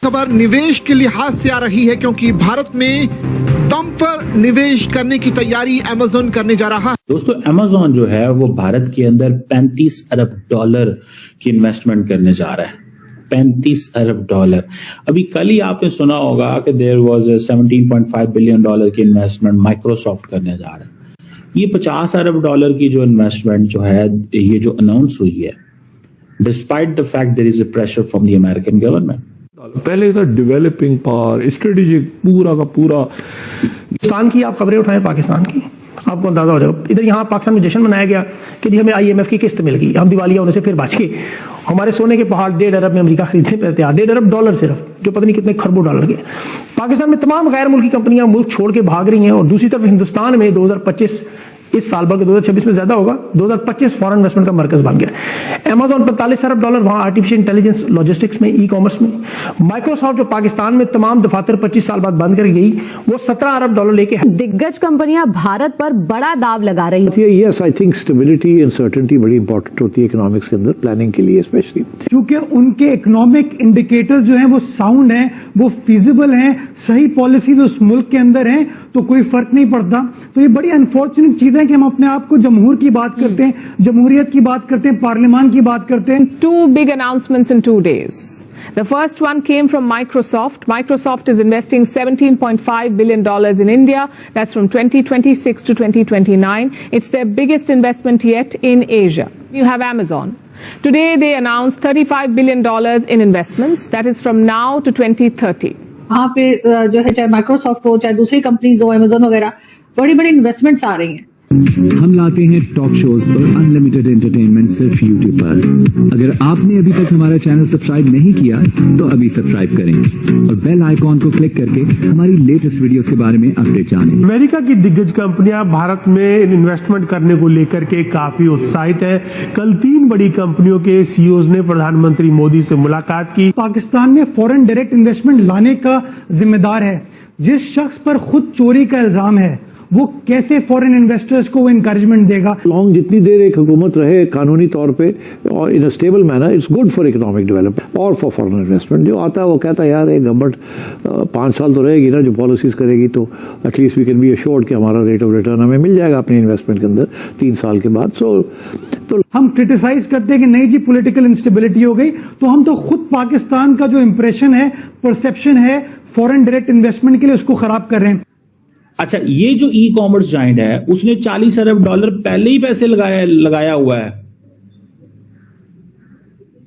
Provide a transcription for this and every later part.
खबर निवेश के लिहाज से आ रही है क्योंकि भारत में दम पर निवेश करने की तैयारी अमेज़न करने जा रहा है। दोस्तों, अमेज़न जो है वो भारत के अंदर 35 अरब डॉलर की इन्वेस्टमेंट करने जा रहा है। 35 अरब डॉलर। अभी कल ही आपने सुना होगा कि देयर वाज 17.5 बिलियन डॉलर की इन्वेस्टमेंट माइक्रोसॉफ्ट करने जा रहा है। ये 50 अरब डॉलर की जो इन्वेस्टमेंट जो है ये जो अनाउंस हुई है, despite the fact there is a pressure from the American government. पहले था डेवलपिंग पावर, स्ट्रेटेजिक पूरा का पूरा। पाकिस्तान की आप खबरें उठाएं, पाकिस्तान की आपको अंदाजा हो जाएगा। इधर यहाँ पाकिस्तान में जश्न मनाया गया कि जी हमें IMF की किस्त मिल गई, हम दिवालिया होने से फिर बच गए। हमारे सोने के पहाड़ 1.5 अरब में अमेरिका खरीदने पे तैयार, 1.5 अरब डॉलर सिर्फ, जो पता नहीं कितने खरबों डॉलर के। पाकिस्तान में तमाम गैर मुल्की कंपनियां मुल्क छोड़ के भाग रही हैं, और दूसरी तरफ हिंदुस्तान में 2025 इस साल बल्कि 2026 में ज्यादा होगा, 2025 फॉरेन इन्वेस्टमेंट का मरकज बन गया। अमेज़न 45 अरब डॉलर वहां आर्टिफिशियल इंटेलिजेंस, लॉजिस्टिक्स में, ई-कॉमर्स में। माइक्रोसॉफ्ट जो पाकिस्तान में तमाम दफातर 25 साल बाद बंद कर गई, वो 17 अरब डॉलर लेके है। दिग्गज कंपनियां भारत पर बड़ा दाव लगा रही है। Yes, I think stability and certainty बड़ी इंपॉर्टेंट होती है इकोनॉमिक्स के अंदर, प्लानिंग के लिए स्पेशली। क्योंकि उनके इकोनॉमिक इंडिकेटर जो है वो साउंड है, वो फिजिबल है, सही पॉलिसी उस मुल्क के अंदर है, तो कोई फर्क नहीं पड़ता। तो ये बड़ी अनफॉर्चुनेट चीज है कि हम अपने आप को जमहूर की बात करते हैं, जमहूरियत की बात करते हैं, पार्लियामान की बात करते हैं। Two big announcements in 2 days. The first one came from Microsoft. Microsoft is investing $17.5 billion in India. That's from 2026 to 2029. It's their biggest investment yet in Asia. You have Amazon. Today they announced $35 billion in investments. That is from now to 2030. वहाँ पे जो है, चाहे Microsoft हो, चाहे दूसरी companies हो, Amazon वगैरह, बड़ी बड़ी इन्वेस्टमेंट्स आ रही हैं। हम लाते हैं टॉक शोज और अनलिमिटेड एंटरटेनमेंट सिर्फ यूट्यूब पर। अगर आपने अभी तक हमारा चैनल सब्सक्राइब नहीं किया तो अभी सब्सक्राइब करें और बेल आइकॉन को क्लिक करके हमारी लेटेस्ट वीडियोस के बारे में अपडेट जानें। अमेरिका की दिग्गज कंपनियां भारत में इन्वेस्टमेंट करने को लेकर के काफी उत्साहित है। कल 3 बड़ी कंपनियों के CEOs ने प्रधानमंत्री मोदी से मुलाकात की। पाकिस्तान में फॉरेन डायरेक्ट इन्वेस्टमेंट लाने का जिम्मेदार है जिस शख्स पर खुद चोरी का इल्जाम है, वो कैसे फॉरेन इन्वेस्टर्स को वो इंकरेजमेंट देगा? लॉन्ग जितनी देर एक हुकूमत रहे कानूनी तौर पे और in a stable manner, it's good for economic development और फॉर फॉरेन इन्वेस्टमेंट। जो आता है वो कहता है यार ये गवर्नमेंट 5 साल तो रहेगी ना, जो पॉलिसीज करेगी, तो at least we can be assured कि हमारा रेट ऑफ रिटर्न हमें मिल जाएगा अपनी इन्वेस्टमेंट के अंदर 3 साल के बाद। तो हम क्रिटिसाइज करते हैं कि नहीं जी पॉलिटिकल इंस्टेबिलिटी हो गई, तो हम तो खुद पाकिस्तान का जो इंप्रेशन है, परसेप्शन है फॉरेन डायरेक्ट इन्वेस्टमेंट के लिए, उसको खराब कर रहे हैं। अच्छा, ये जो ई कॉमर्स जाइंट है उसने 40 अरब डॉलर पहले ही पैसे लगाया हुआ है।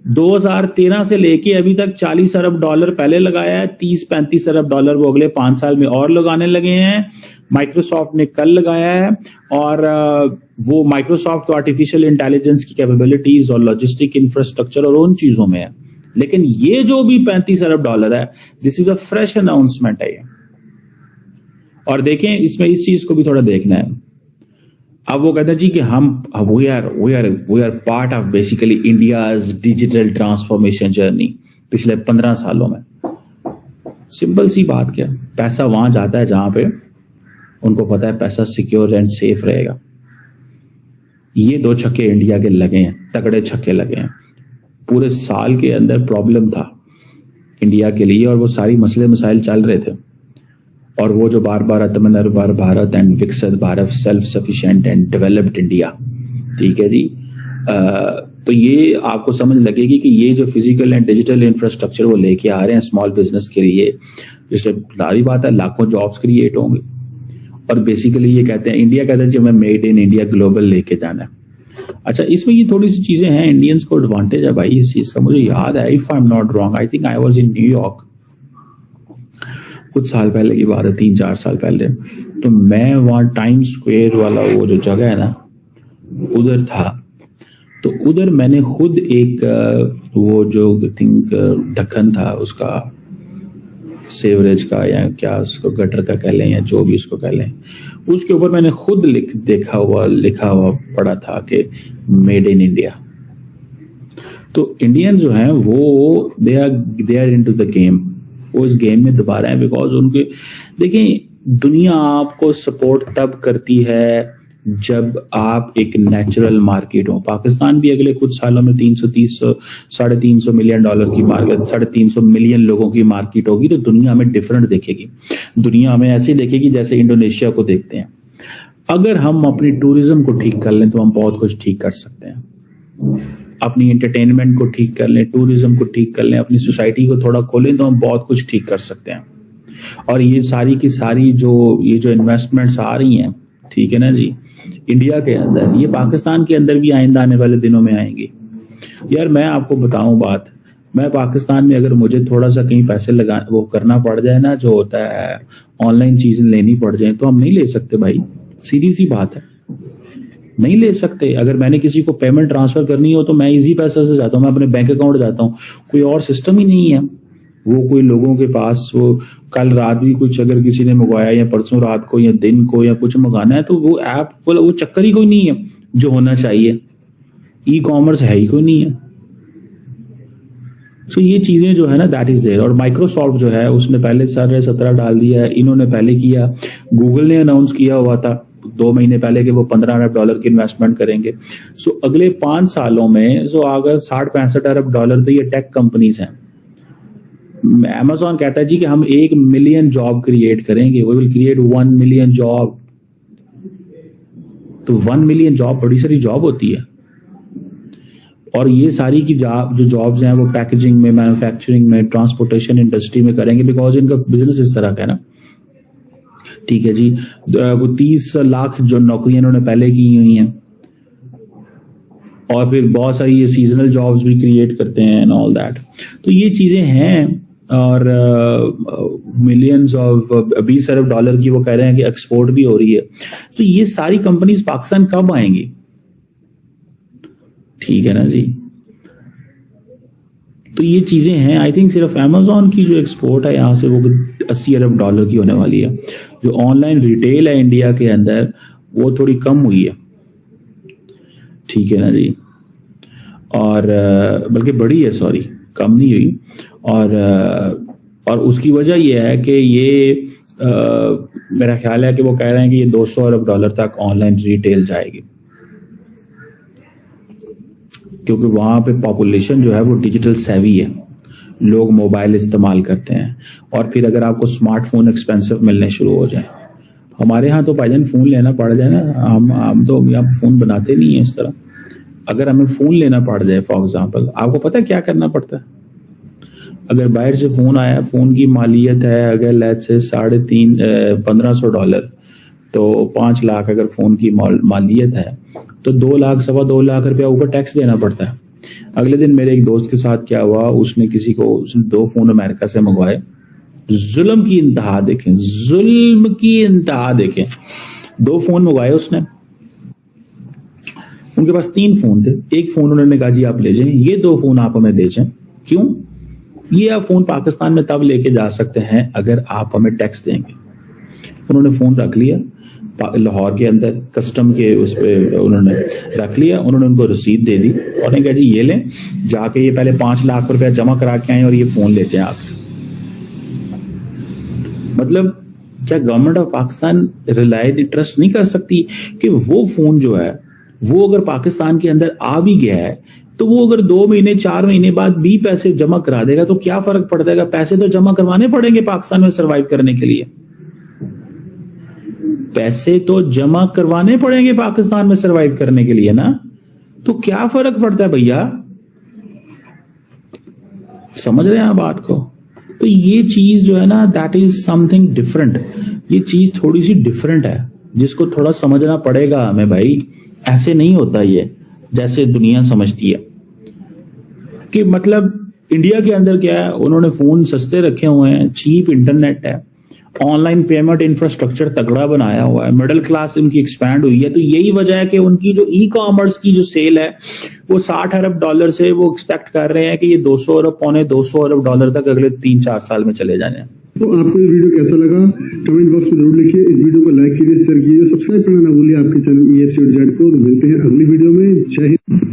2013 से लेके अभी तक 40 अरब डॉलर पहले लगाया है, 30-35 अरब डॉलर वो अगले 5 साल में और लगाने लगे हैं। माइक्रोसॉफ्ट ने कल लगाया है, और वो माइक्रोसॉफ्ट तो आर्टिफिशियल इंटेलिजेंस की कैपेबिलिटीज और लॉजिस्टिक इंफ्रास्ट्रक्चर और उन चीजों में है। लेकिन ये जो भी 35 अरब डॉलर है, this is a fresh announcement है ये। और देखें, इसमें इस चीज को भी थोड़ा देखना है। अब वो कहते हैं जी कि हम we are part of basically India's digital transformation journey पिछले 15 सालों में। सिंपल सी बात क्या, पैसा वहां जाता है जहां पे उनको पता है पैसा सिक्योर एंड सेफ रहेगा। ये 2 छक्के इंडिया के लगे हैं, तगड़े छक्के लगे हैं। पूरे साल के अंदर प्रॉब्लम था इंडिया के लिए, और वो सारी मसले मसाइल चल रहे थे, और वो जो बार बार आत्मनिर्भर भारत एंड विकसित Bharat, self sufficient and developed India, ठीक है जी। तो ये आपको समझ लगेगी कि ये जो फिजिकल एंड डिजिटल इंफ्रास्ट्रक्चर वो लेके आ रहे हैं स्मॉल बिजनेस के लिए, जिससे सारी बात है लाखों जॉब्स क्रिएट होंगे। और बेसिकली ये कहते हैं, इंडिया कहते हैं जी हमें मेड इन इंडिया ग्लोबल लेके जाना है। अच्छा, इसमें ये थोड़ी सी चीजें हैं, इंडियंस को एडवांटेज है भाई इस चीज का। मुझे याद है, if I am not wrong, I think I was in New York कुछ साल पहले की बात है, 3-4 साल पहले। तो मैं वहाँ टाइम स्क्वायर वाला वो जो जगह है ना, उधर था। तो उधर मैंने खुद एक वो जो थिंक ढक्कन था उसका, सेवरेज का या क्या उसको गटर का कह लें या जो भी उसको कह लें, उसके ऊपर मैंने खुद लिखा हुआ पढ़ा था कि मेड इन इंडिया। तो इंडियन जो हैं वो they are into the game, वो इस गेम में दोबारा है। बिकॉज उनके देखें, दुनिया आपको सपोर्ट तब करती है जब आप एक नेचुरल मार्केट हो। पाकिस्तान भी अगले कुछ सालों में 330-350 मिलियन डॉलर की मार्केट, 350 मिलियन लोगों की मार्केट होगी, तो दुनिया में डिफरेंट देखेगी। दुनिया में ऐसे देखेगी जैसे इंडोनेशिया को देखते हैं। अगर हम अपनी टूरिज्म को ठीक कर लें तो हम बहुत कुछ ठीक कर सकते हैं। अपनी एंटरटेनमेंट को ठीक कर लें, टूरिज्म को ठीक कर लें, अपनी सोसाइटी को थोड़ा खोलें तो हम बहुत कुछ ठीक कर सकते हैं। और ये सारी की सारी जो इन्वेस्टमेंट्स आ रही हैं, ठीक है ना जी, इंडिया के अंदर, ये पाकिस्तान के अंदर भी आइंदा आने वाले दिनों में आएंगी। यार मैं आपको बताऊं बात, मैं पाकिस्तान में अगर मुझे थोड़ा सा कहीं पैसे वो करना पड़ जाए ना, जो होता है ऑनलाइन चीजें लेनी पड़ जाए, तो हम नहीं ले सकते भाई, सीधी सी बात है, नहीं ले सकते। अगर मैंने किसी को पेमेंट ट्रांसफर करनी हो तो मैं इजी पैसा से जाता हूँ, मैं अपने बैंक अकाउंट जाता हूँ, कोई और सिस्टम ही नहीं है। वो कोई लोगों के पास, वो कल रात भी कुछ अगर किसी ने मंगवाया या परसों रात को या दिन को या कुछ मंगाना है, तो वो ऐप वो चक्कर ही कोई नहीं है जो होना चाहिए। ई कॉमर्स है ही कोई नहीं है। तो ये चीजें जो है ना, दैट इज देयर। और माइक्रोसॉफ्ट जो है उसने पहले 17 डाल दिया है, इन्होंने पहले किया, गूगल ने अनाउंस किया हुआ था 2 महीने पहले कि वो $15 अरब की इन्वेस्टमेंट करेंगे। सो अगले 5 सालों में अगर $60-65 अरब तो ये टेक कंपनीज हैं। Amazon कहता है जी कि हम 1 मिलियन जॉब क्रिएट करेंगे, we will create 1 million job. तो 1 मिलियन जॉब बड़ी सारी जॉब होती है। और ये सारी की जो जॉब्स हैं वो पैकेजिंग में, मैन्युफैक्चरिंग में, ट्रांसपोर्टेशन इंडस्ट्री में करेंगे, बिकॉज इनका बिजनेस इस तरह का है ना, ठीक है जी। वो 30 लाख जो नौकरियां इन्होंने पहले की हुई हैं, और फिर बहुत सारी ये सीजनल जॉब्स भी क्रिएट करते हैं एंड ऑल दैट। तो ये चीजें हैं। और मिलियंस ऑफ $20 अरब की वो कह रहे हैं कि एक्सपोर्ट भी हो रही है। तो ये सारी कंपनीज पाकिस्तान कब आएंगी, ठीक है ना जी। तो ये चीजें हैं। आई थिंक सिर्फ Amazon की जो एक्सपोर्ट है यहाँ से वो $80 अरब की होने वाली है। जो ऑनलाइन रिटेल है इंडिया के अंदर वो थोड़ी कम हुई है, ठीक है ना जी। और बल्कि बढ़ी है, सॉरी, कम नहीं हुई। और उसकी वजह यह है कि ये मेरा ख्याल है कि वो कह रहे हैं कि ये $200 अरब तक ऑनलाइन रिटेल जाएगी, क्योंकि वहां पे पॉपुलेशन जो है वो डिजिटल सेवी है, लोग मोबाइल इस्तेमाल करते हैं। और फिर अगर आपको स्मार्टफोन एक्सपेंसिव मिलने शुरू हो जाए, हमारे यहाँ तो भाईजान फोन लेना पड़ जाए ना, हम तो यहाँ फोन बनाते नहीं है इस तरह। अगर हमें फोन लेना पड़ जाए फॉर एग्जांपल, आपको पता है क्या करना पड़ता है? अगर बाहर से फोन आया, फोन की मालियत है अगर लेट्स से $1500, तो 5 लाख अगर फोन की मालियत है तो 2 लाख, सवा 2 लाख रुपया ऊपर टैक्स देना पड़ता है। अगले दिन मेरे एक दोस्त के साथ क्या हुआ, उसने 2 फोन अमेरिका से मंगवाए। जुल्म की इंतहा देखें, जुल्म की इंतहा देखें। 2 फोन मंगवाए उसने, उनके पास 3 फोन थे। एक फोन उन्होंने कहा जी आप ले जाएं, ये 2 फोन आप हमें दे जाएं। क्यों? ये आप फोन पाकिस्तान में तब लेके जा सकते हैं अगर आप हमें टैक्स देंगे। उन्होंने फोन रख लिया लाहौर के अंदर, कस्टम के उस पे उन्होंने रख लिया। उन्होंने उनको रसीद दे दी और उन्होंने कहा जी ये लें, जाके ये पहले 5 लाख रुपया जमा करा के आए और ये फोन ले जाएं आप। मतलब क्या गवर्नमेंट ऑफ पाकिस्तान ट्रस्ट नहीं कर सकती कि वो फोन जो है वो अगर पाकिस्तान के अंदर आ भी गया है तो वो अगर 2 महीने 4 महीने बाद भी पैसे जमा करा देगा तो क्या फर्क पड़ जाएगा? पैसे तो जमा करवाने पड़ेंगे पाकिस्तान में सरवाइव करने के लिए। पैसे तो जमा करवाने पड़ेंगे पाकिस्तान में सरवाइव करने के लिए ना, तो क्या फर्क पड़ता है भैया? समझ रहे हैं आप बात को? तो ये चीज जो है ना, दैट इज समथिंग डिफरेंट। ये चीज थोड़ी सी डिफरेंट है जिसको थोड़ा समझना पड़ेगा हमें भाई। ऐसे नहीं होता ये जैसे दुनिया समझती है कि मतलब इंडिया के अंदर क्या है, उन्होंने फोन सस्ते रखे हुए हैं, चीप इंटरनेट है, ऑनलाइन पेमेंट इंफ्रास्ट्रक्चर तगड़ा बनाया हुआ है, मिडिल क्लास उनकी एक्सपैंड हुई है। तो यही वजह है कि उनकी जो ई कॉमर्स की जो सेल है वो $60 अरब से वो एक्सपेक्ट कर रहे हैं कि ये 200 अरब, पौने 200 अरब डॉलर तक अगले 3-4 साल में चले जाने। तो आपको ये वीडियो कैसा लगा कमेंट बॉक्स में जरूर लिखिए। इस वीडियो को लाइक कीजिए, शेयर कीजिए, सब्सक्राइब करना ना भूलिए आपके चैनल EFC को। मिलते हैं अगली वीडियो में। जय हिंद।